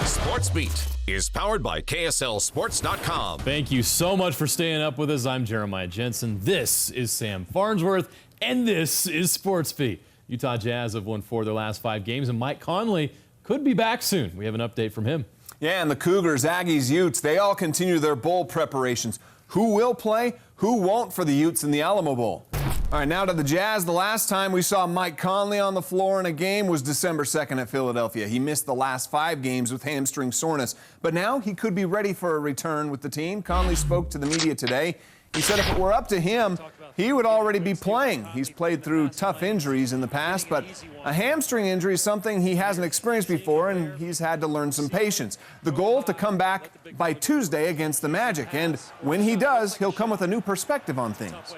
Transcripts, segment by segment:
SportsBeat is powered by KSLSports.com. Thank you so much for staying up with us. I'm Jeremiah Jensen. This is Sam Farnsworth, and this is SportsBeat. Utah Jazz have won 4 of their last 5 games, and Mike Conley could be back soon. We have an update from him. Yeah, and the Cougars, Aggies, Utes, they all continue their bowl preparations. Who will play? Who won't for the Utes in the Alamo Bowl? All right, now to the Jazz. The last time we saw Mike Conley on the floor in a game was December 2nd at Philadelphia. He missed the last 5 games with hamstring soreness, but now he could be ready for a return with the team. Conley spoke to the media today. He said if it were up to him, he would already be playing. He's played through tough injuries in the past, but a hamstring injury is something he hasn't experienced before, and he's had to learn some patience. The goal to come back by Tuesday against the Magic, and when he does, he'll come with a new perspective on things.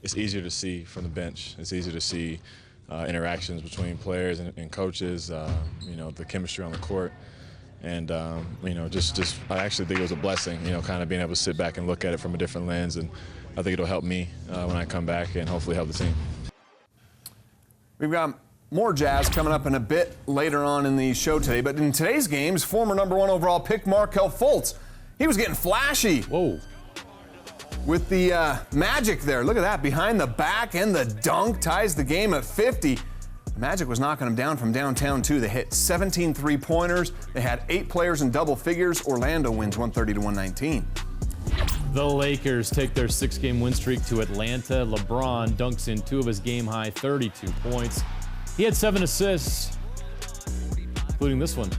It's easier to see from the bench. It's easier to see interactions between players and coaches, you know, the chemistry on the court. And, you know, just I actually think it was a blessing, you know, kind of being able to sit back and look at it from a different lens. And I think it'll help me when I come back and hopefully help the team. We've got more Jazz coming up in a bit later on in the show today. But in today's games, former #1 overall pick Markelle Fultz, he was getting flashy. Whoa. With the Magic there. Look at that, behind the back, and the dunk ties the game at 50. The Magic was knocking them down from downtown, too. They hit 17 three-pointers. They had 8 players in double figures. Orlando wins 130-119. The Lakers take their 6-game win streak to Atlanta. LeBron dunks in 2 of his game-high 32 points. He had 7 assists, including this one.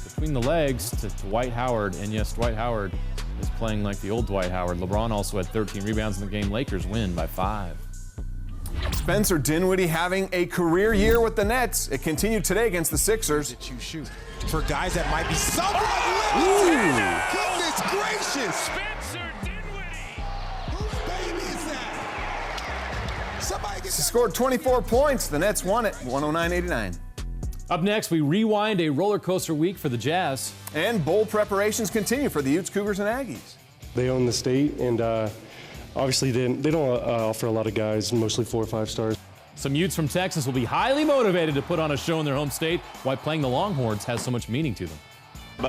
Between the legs to Dwight Howard, and yes, Dwight Howard is playing like the old Dwight Howard. LeBron also had 13 rebounds in the game. Lakers win by 5. Spencer Dinwiddie having a career year with the Nets. It continued today against the Sixers. That you shoot for guys that might be somewhat limited. Goodness gracious! Spencer Dinwiddie. Whose baby is that? Somebody get He scored 24 points. The Nets won it 109-89. Up next, we rewind a roller coaster week for the Jazz. And bowl preparations continue for the Utes, Cougars, and Aggies. They own the state, and obviously they don't offer a lot of guys, mostly 4 or 5 stars. Some Utes from Texas will be highly motivated to put on a show in their home state, why playing the Longhorns has so much meaning to them.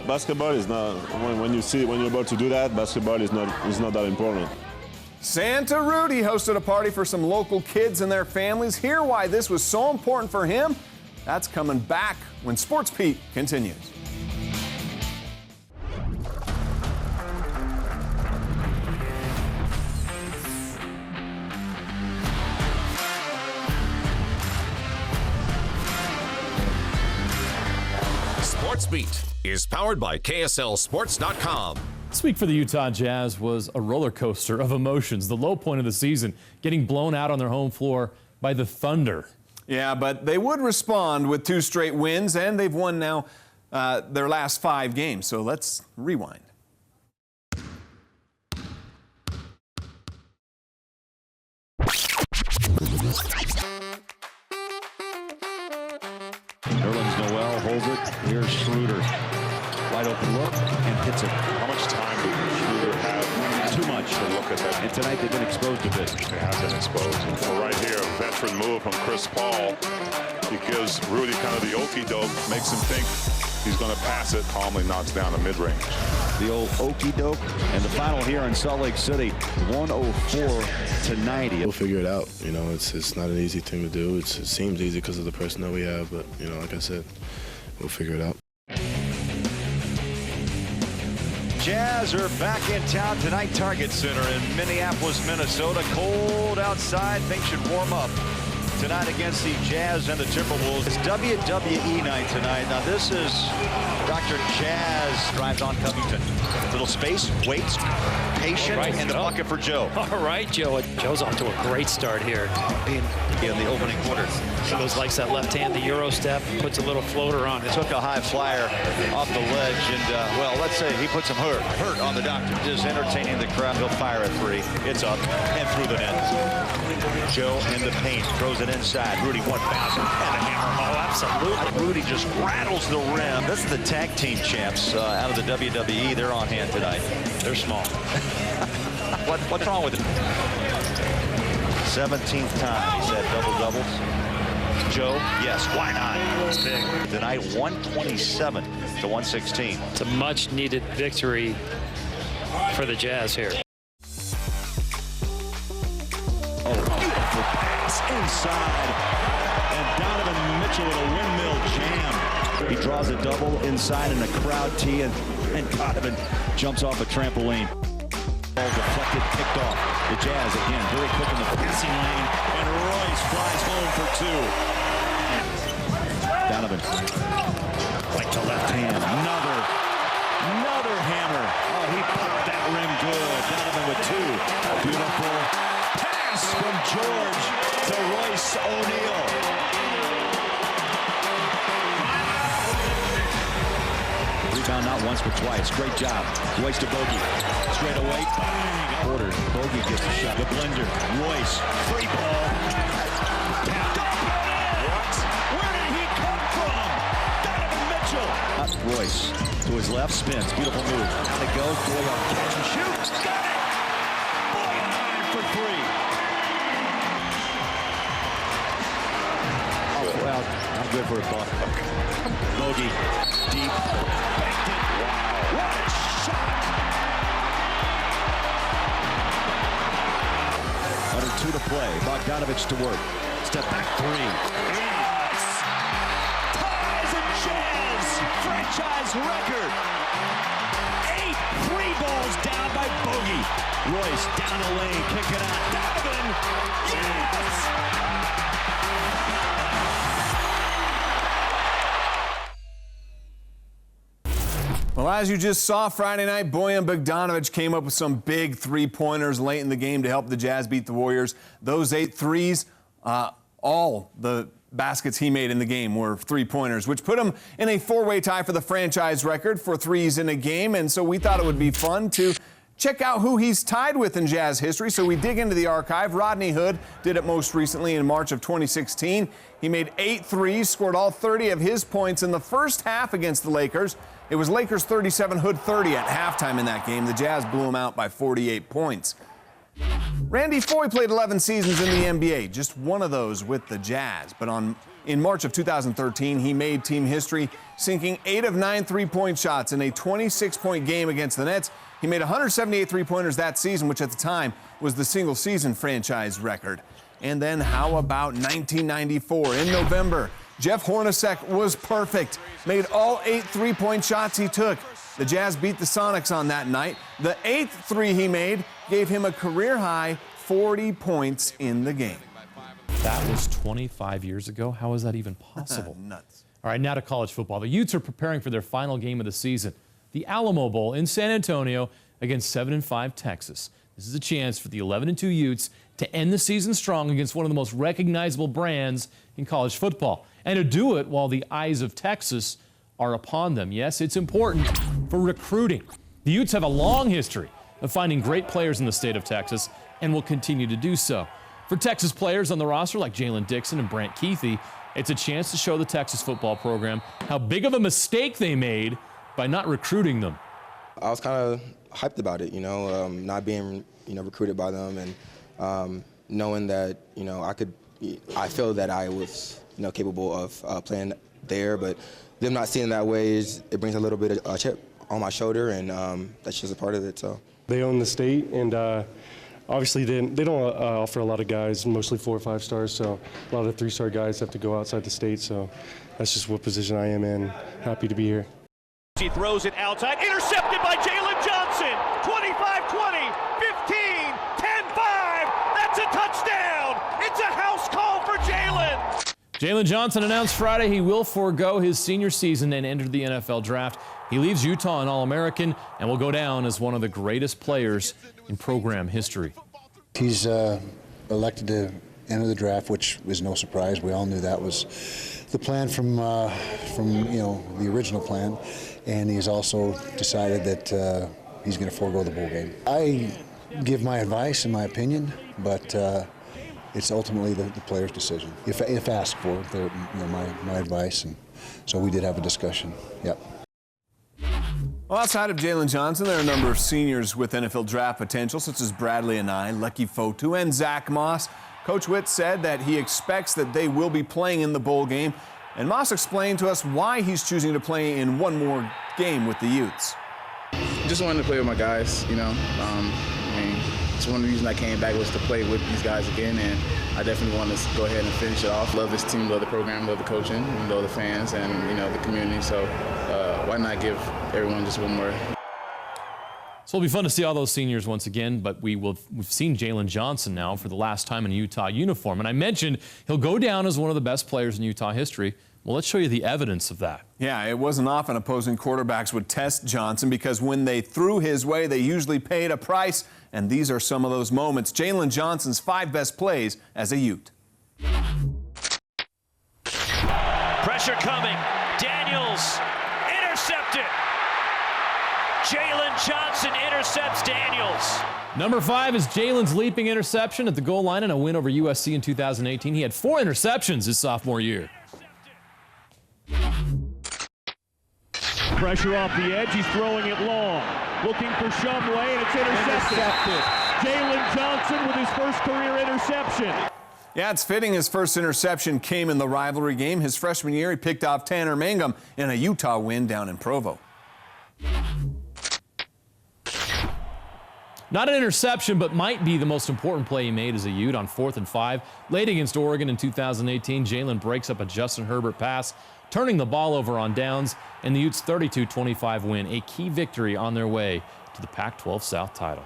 Basketball is not, when you're about to do that, basketball is not that important. Santa Rudy hosted a party for some local kids and their families. Hear why this was so important for him. That's coming back when SportsBeat continues. SportsBeat is powered by KSLSports.com. This week for the Utah Jazz was a roller coaster of emotions. The low point of the season, getting blown out on their home floor by the Thunder. Yeah, but they would respond with 2 straight wins, and they've won now their last 5 games. So let's rewind. Nerlens Noel holds it. Here's Schroeder. Wide open look and hits it. How much time did Schroeder have? Too much. To look at that. And tonight they've been exposed a bit. They have been exposed. Well, right here, a veteran move from Chris Paul. He gives Rudy kind of the okey-doke, makes him think he's going to pass it. Calmly knocks down the mid-range. The old okey-doke. And the final here in Salt Lake City, 104-90. We'll figure it out. You know, it's not an easy thing to do. It seems easy because of the personnel we have, but, you know, like I said, we'll figure it out. Jazz are back in town tonight, Target Center in Minneapolis, Minnesota. Cold outside, things should warm up tonight against the Jazz and the Timberwolves. It's WWE night tonight. Now this is Dr. Jazz drives on Covington. Little space, waits, patient, and the bucket for Joe. All right, Joe. Joe's off to a great start here. Being in the opening quarter. He goes likes that left hand, the Euro step, puts a little floater on it. Took a high flyer off the ledge, and well, let's say he put some hurt on the doctor. Just entertaining the crowd. He'll fire a 3. It's up and through the net. Joe in the paint, throws it inside. Rudy, 1 pass and a hammer. Oh, absolutely. Rudy just rattles the rim. This is the tag team champs out of the WWE. They're on hand tonight. They're small. What's wrong with it? 17th time he's had double-doubles. Joe, yes, why not? It's big. Tonight, 127 to 116. It's a much-needed victory for the Jazz here. Oh, beautiful pass inside. And Donovan Mitchell with a windmill jam. He draws a double inside in the crowd tee, and Donovan jumps off a trampoline. Ball deflected, picked off. The Jazz again, very quick in the passing lane, and Royce flies home for two. Donovan, right to left hand, another hammer. Oh, he popped that rim good. Donovan with two. Beautiful pass from George to Royce O'Neal. Rebound not once but twice. Great job. Royce to Bogey. Straight away. Bang. Porter. Bogey gets the shot. The blender. Royce. Free ball. What? Where did he come from? Donovan Mitchell. Royce to his left. Spins. Beautiful move. Down it goes. Boyan. Catch and shoot. Got it. Boyan for three. Oh, well, I'm good for a buck. Bogey. Deep. Banked it. Wow. What a shot. Under 2 to play. Bogdanovich to work. Step back three. Yes! Ties and Jazz. Franchise record. 8 free balls down by Bogey. Royce down the lane. Kick it out. Donovan. Yes! Well, as you just saw Friday night, Bojan Bogdanović came up with some big three-pointers late in the game to help the Jazz beat the Warriors. Those 8 threes, all the baskets he made in the game were three-pointers, which put him in a 4-way tie for the franchise record for threes in a game. And so we thought it would be fun to check out who he's tied with in Jazz history. So we dig into the archive. Rodney Hood did it most recently in March of 2016. He made 8 threes, scored all 30 of his points in the first half against the Lakers. It was Lakers 37, Hood 30 at halftime in that game. The Jazz blew him out by 48 points. Randy Foye played 11 seasons in the NBA, just one of those with the Jazz. But in March of 2013, he made team history, sinking 8 of 9 three-point shots in a 26-point game against the Nets. He made 178 three-pointers that season, which at the time was the single-season franchise record. And then how about 1994? In November, Jeff Hornacek was perfect, made all 8 three-point shots he took. The Jazz beat the Sonics on that night. The 8th three he made gave him a career-high 40 points in the game. That was 25 years ago. How is that even possible? Nuts. All right, now to college football. The Utes are preparing for their final game of the season, the Alamo Bowl in San Antonio against 7-5 Texas. This is a chance for the 11-2 Utes to end the season strong against one of the most recognizable brands in college football, and to do it while the eyes of Texas are upon them. Yes, it's important for recruiting. The Utes have a long history of finding great players in the state of Texas and will continue to do so. For Texas players on the roster like Jalen Dixon and Brant Keithy, it's a chance to show the Texas football program how big of a mistake they made by not recruiting them. I was kind of hyped about it, not being, recruited by them, and knowing that, I feel that I was, capable of playing there, but them not seeing that way it brings a little bit of a chip on my shoulder, and that's just a part of it. So they own the state, and obviously they don't offer a lot of guys, mostly 4 or 5 stars. So a lot of the 3-star guys have to go outside the state. So that's just what position I am in. Happy to be here. He throws it outside, intercepted by Jalen Johnson. 25-20, 15, 10-5. That's a touchdown. It's a house call for Jalen. Jalen Johnson announced Friday he will forego his senior season and enter the NFL draft. He leaves Utah an All-American and will go down as one of the greatest players in program history. He's elected to enter the draft, which was no surprise. We all knew that was the plan from the original plan, and he's also decided that he's going to forego the bowl game. I give my advice and my opinion, but it's ultimately the player's decision. If asked for, my advice, and so we did have a discussion. Yep. Well, outside of Jalen Johnson, there are a number of seniors with NFL draft potential, such as Bradley Anai, Lucky Fotu, and Zach Moss. Coach Witt said that he expects that they will be playing in the bowl game, and Moss explained to us why he's choosing to play in one more game with the Utes. Just wanted to play with my guys, you know. It's one of the reasons I came back was to play with these guys again, and I definitely want to go ahead and finish it off. Love this team, love the program, love the coaching, love the fans, and the community. So why not give everyone just one more? So it'll be fun to see all those seniors once again, but we've seen Jalen Johnson now for the last time in a Utah uniform. And I mentioned he'll go down as one of the best players in Utah history. Well, let's show you the evidence of that. Yeah, it wasn't often opposing quarterbacks would test Johnson because when they threw his way, they usually paid a price. And these are some of those moments. Jalen Johnson's 5 best plays as a Ute. Pressure coming. Daniels intercepted. Jalen Johnson intercepts Daniels. Number 5 is Jalen's leaping interception at the goal line in a win over USC in 2018. He had 4 interceptions his sophomore year. Pressure off the edge. He's throwing it long. Looking for Shumway, and it's intercepted. Jalen Johnson with his first career interception. Yeah, it's fitting his first interception came in the rivalry game. His freshman year, he picked off Tanner Mangum in a Utah win down in Provo. Not an interception, but might be the most important play he made as a Ute on 4th and 5. Late against Oregon in 2018, Jalen breaks up a Justin Herbert pass, turning the ball over on downs, and the Utes' 32-25 win, a key victory on their way to the Pac-12 South title.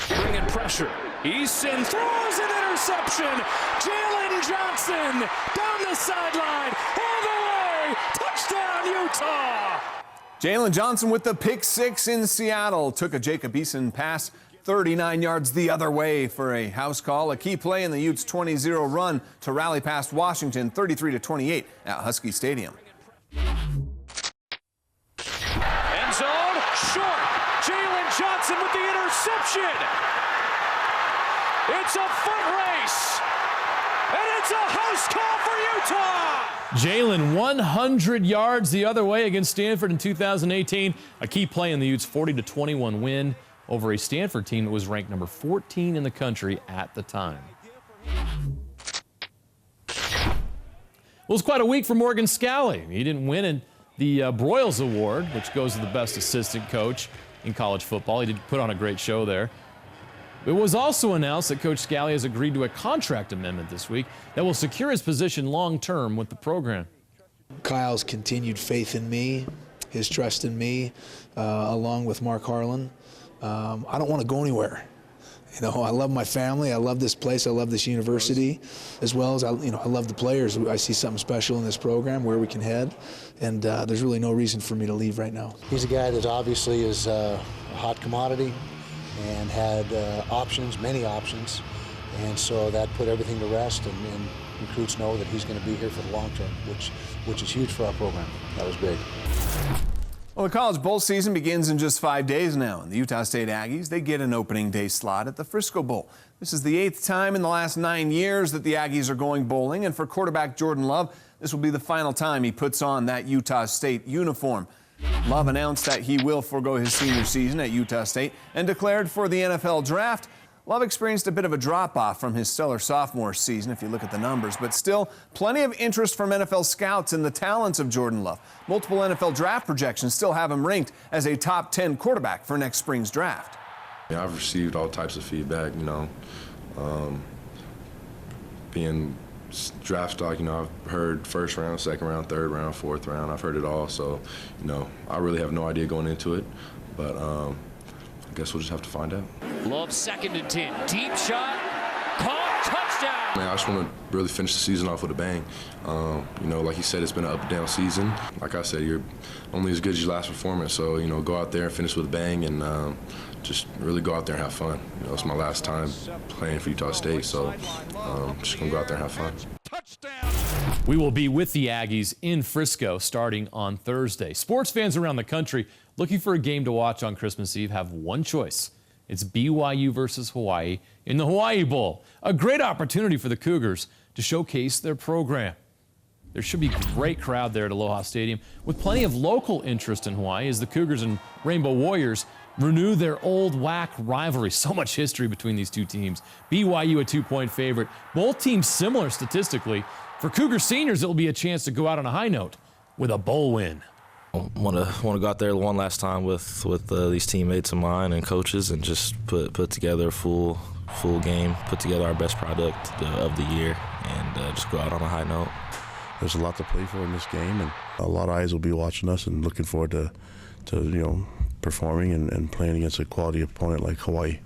Bringing pressure. Eason throws an interception. Jalen Johnson down the sideline, all the way. Touchdown, Utah. Jalen Johnson with the pick 6 in Seattle. Took a Jacob Eason pass 39 yards the other way for a house call. A key play in the Utes' 20-0 run to rally past Washington 33-28 at Husky Stadium. End zone, short. Jalen Johnson with the interception. It's a foot race. And it's a house call for Utah. Jalen 100 yards the other way against Stanford in 2018. A key play in the Utes' 40-21 win over a Stanford team that was ranked number 14 in the country at the time. Well, it was quite a week for Morgan Scalley. He didn't win in the Broyles Award, which goes to the best assistant coach in college football. He did put on a great show there. It was also announced that Coach Scalley has agreed to a contract amendment this week that will secure his position long-term with the program. Kyle's continued faith in me, his trust in me, along with Mark Harlan. I don't want to go anywhere. You know, I love my family. I love this place. I love this university, as well as I love the players. I see something special in this program, where we can head, and there's really no reason for me to leave right now. He's a guy that obviously is a hot commodity and had options, many options, and so that put everything to rest. And recruits know that he's going to be here for the long term, which is huge for our program. That was big. Well, the College Bowl season begins in just 5 days now, and the Utah State Aggies, they get an opening day slot at the Frisco Bowl. This is the 8th time in the last 9 years that the Aggies are going bowling, and for quarterback Jordan Love, this will be the final time he puts on that Utah State uniform. Love announced that he will forego his senior season at Utah State and declared for the NFL draft. Love experienced a bit of a drop-off from his stellar sophomore season, if you look at the numbers, but still plenty of interest from NFL scouts in the talents of Jordan Love. Multiple NFL draft projections still have him ranked as a top 10 quarterback for next spring's draft. Yeah, I've received all types of feedback, being draft stock, I've heard first round, second round, third round, fourth round. I've heard it all, so, I really have no idea going into it, but I guess we'll just have to find out. Love 2nd and 10. Deep shot. Caught. Touchdown. Man, I just want to really finish the season off with a bang. Like you said, it's been an up and down season. Like I said, you're only as good as your last performance. So, go out there and finish with a bang and just really go out there and have fun. It's my last time playing for Utah State, so just going to go out there and have fun. We will be with the Aggies in Frisco starting on Thursday. Sports fans around the country looking for a game to watch on Christmas Eve have one choice. It's BYU versus Hawaii in the Hawaii Bowl. A great opportunity for the Cougars to showcase their program. There should be a great crowd there at Aloha Stadium, with plenty of local interest in Hawaii as the Cougars and Rainbow Warriors renew their old WAC rivalry. So much history between these two teams. BYU a 2-point favorite. Both teams similar statistically. For Cougar seniors, it'll be a chance to go out on a high note with a bowl win. Want to go out there one last time with these teammates of mine and coaches, and just put together a full game, put together our best product of the year, and just go out on a high note. There's a lot to play for in this game, and a lot of eyes will be watching us and looking forward to performing and playing against a quality opponent like Hawaii.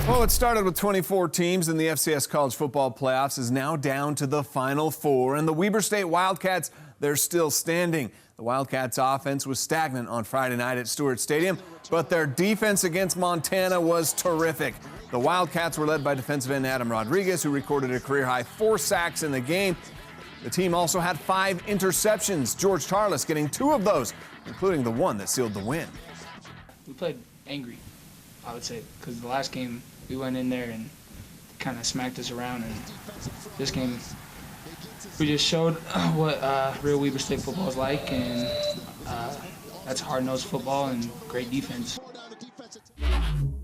Well, it started with 24 teams in the FCS College Football Playoffs, is now down to the Final Four. And the Weber State Wildcats, they're still standing. The Wildcats' offense was stagnant on Friday night at Stewart Stadium, but their defense against Montana was terrific. The Wildcats were led by defensive end Adam Rodriguez, who recorded a career-high 4 sacks in the game. The team also had 5 interceptions, George Tarlas getting 2 of those, including the one that sealed the win. We played angry, I would say, because the last game we went in there and kind of smacked us around, and this game we just showed what real Weber State football is like, and that's hard-nosed football and great defense.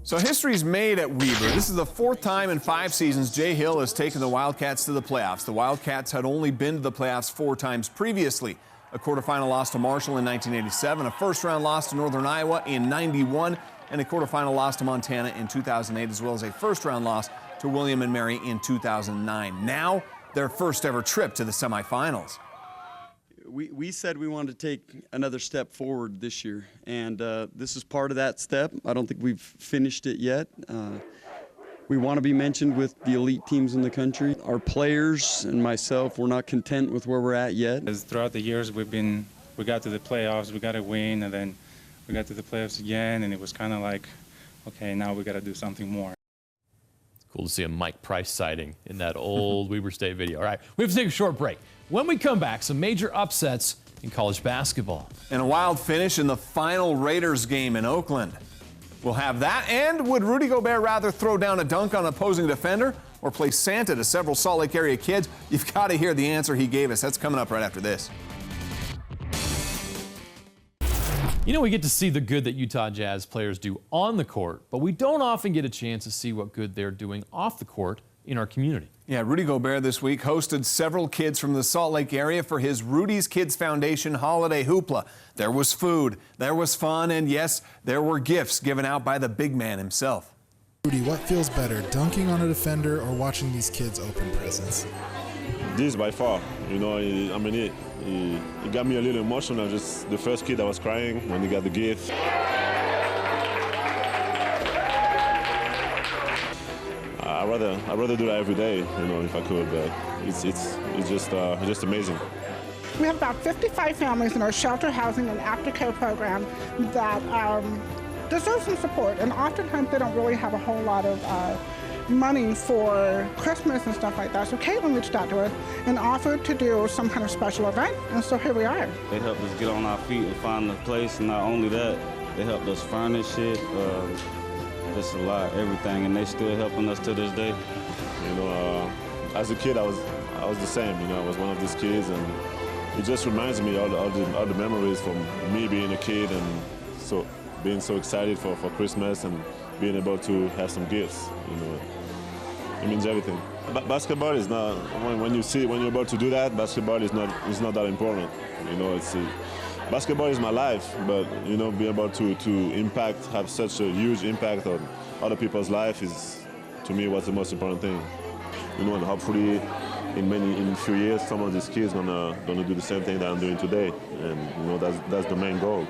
So history's made at Weber. This is the 4th time in 5 seasons Jay Hill has taken the Wildcats to the playoffs. The Wildcats had only been to the playoffs 4 times previously. A quarterfinal loss to Marshall in 1987, a first-round loss to Northern Iowa in '91, and a quarterfinal loss to Montana in 2008, as well as a first-round loss to William and Mary in 2009. Now, their first ever trip to the semifinals. We said we wanted to take another step forward this year, and this is part of that step. I don't think we've finished it yet. We want to be mentioned with the elite teams in the country. Our players and myself, we're not content with where we're at yet. As throughout the years, we got to the playoffs, we got a win, and then we got to the playoffs again, and it was kind of like, okay, now we got to do something more. It's cool to see a Mike Price sighting in that old Weber State video. All right, we have to take a short break. When we come back, some major upsets in college basketball. And a wild finish in the final Raiders game in Oakland. We'll have that, and would Rudy Gobert rather throw down a dunk on an opposing defender or play Santa to several Salt Lake area kids? You've got to hear the answer he gave us. That's coming up right after this. You know, we get to see the good that Utah Jazz players do on the court, but we don't often get a chance to see what good they're doing off the court in our community. Yeah, Rudy Gobert this week hosted several kids from the Salt Lake area for his Rudy's Kids Foundation holiday hoopla. There was food, there was fun, and yes, there were gifts given out by the big man himself. Rudy, what feels better, dunking on a defender or watching these kids open presents? This by far, you know, I mean, it got me a little emotional. Just the first kid that was crying when he got the gift. I'd rather do that every day, you know, if I could. But it's just amazing. We have about 55 families in our shelter housing and aftercare program that deserve some support, and oftentimes they don't really have a whole lot of money for Christmas and stuff like that. So Caitlin reached out to us and offered to do some kind of special event, and so here we are. They helped us get on our feet and find a place, and not only that, they helped us furnish it. It's a lot, everything, and they still helping us to this day. You know, as a kid, I was the same. You know, I was one of these kids, and it just reminds me all the memories from me being a kid and being so excited for Christmas and being able to have some gifts. You know, it means everything. Basketball is not when you're about to do that. Basketball is not that important. You know, basketball is my life, but you know, being able to have such a huge impact on other people's life is, to me, what's the most important thing. You know, and hopefully, in a few years, some of these kids gonna do the same thing that I'm doing today, and you know, that's the main goal.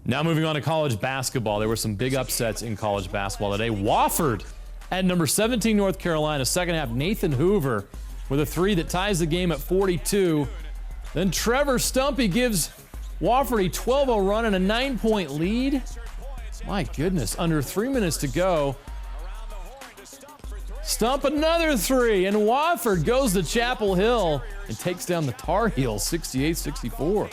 Now moving on to college basketball. There were some big upsets in college basketball today. Wofford at number 17 North Carolina. Second half, Nathan Hoover with a 3 that ties the game at 42. Then Trevor Stumpy gives Wofford a 12-0 run and a 9-point lead. My goodness, under 3 minutes to go. Stump another 3, and Wofford goes to Chapel Hill and takes down the Tar Heels 68-64.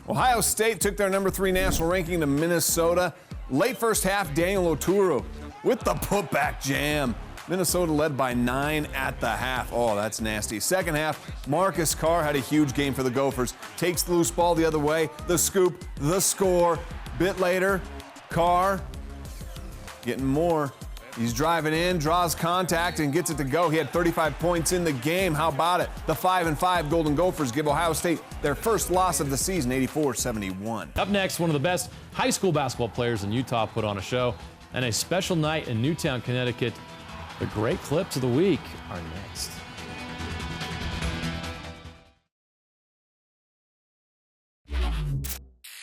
Ohio State took their number 3 national ranking to Minnesota. Late first half, Daniel Oturu with the putback jam. Minnesota led by 9 at the half. Oh, that's nasty. Second half, Marcus Carr had a huge game for the Gophers. Takes the loose ball the other way. The scoop, the score. Bit later, Carr getting more. He's driving in, draws contact, and gets it to go. He had 35 points in the game. How about it? The 5-5 Golden Gophers give Ohio State their first loss of the season, 84-71. Up next, one of the best high school basketball players in Utah put on a show, and a special night in Newtown, Connecticut. The great clips of the week are next.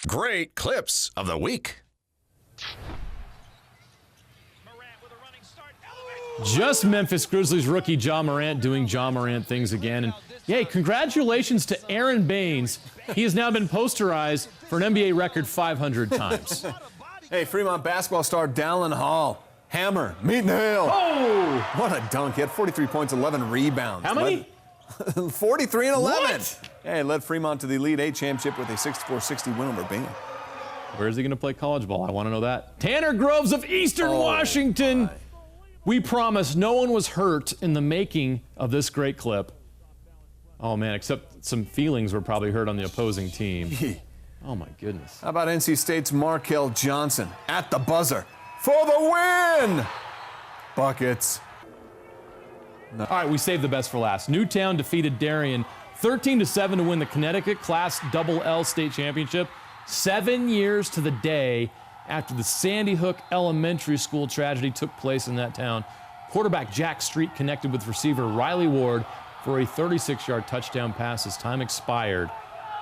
Great clips of the week. Just Memphis Grizzlies rookie Ja Morant doing Ja Morant things again. And yay, congratulations to Aaron Baines. He has now been posterized for an NBA record 500 times. Hey, Fremont basketball star Dallin Hall. Hammer, meet Nail. Oh! What a dunk. He had 43 points, 11 rebounds. How many? 43 and 11. What? Hey, led Fremont to the Elite Eight championship with a 64-60 win over Bingham. Where is he going to play college ball? I want to know that. Tanner Groves of Eastern Washington. My. We promise no one was hurt in the making of this great clip. Oh, man, except some feelings were probably hurt on the opposing team. Oh, my goodness. How about NC State's Markel Johnson at the buzzer for the win? Buckets. No. All right, we saved the best for last. Newtown defeated Darien 13-7 to win the Connecticut Class Double-L State Championship 7 years to the day after the Sandy Hook Elementary School tragedy took place in that town. Quarterback Jack Street connected with receiver Riley Ward for a 36-yard touchdown pass as time expired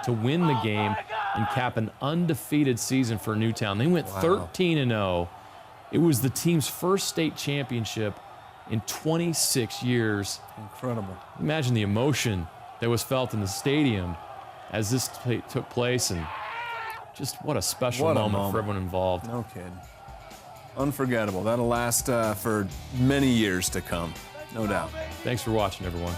to win the game and cap an undefeated season for Newtown. They went 13-0. It was the team's first state championship in 26 years. Incredible. Imagine the emotion that was felt in the stadium as this took place, and just what a special moment for everyone involved. No kidding. Unforgettable. That'll last for many years to come, no doubt. Thanks for watching, everyone.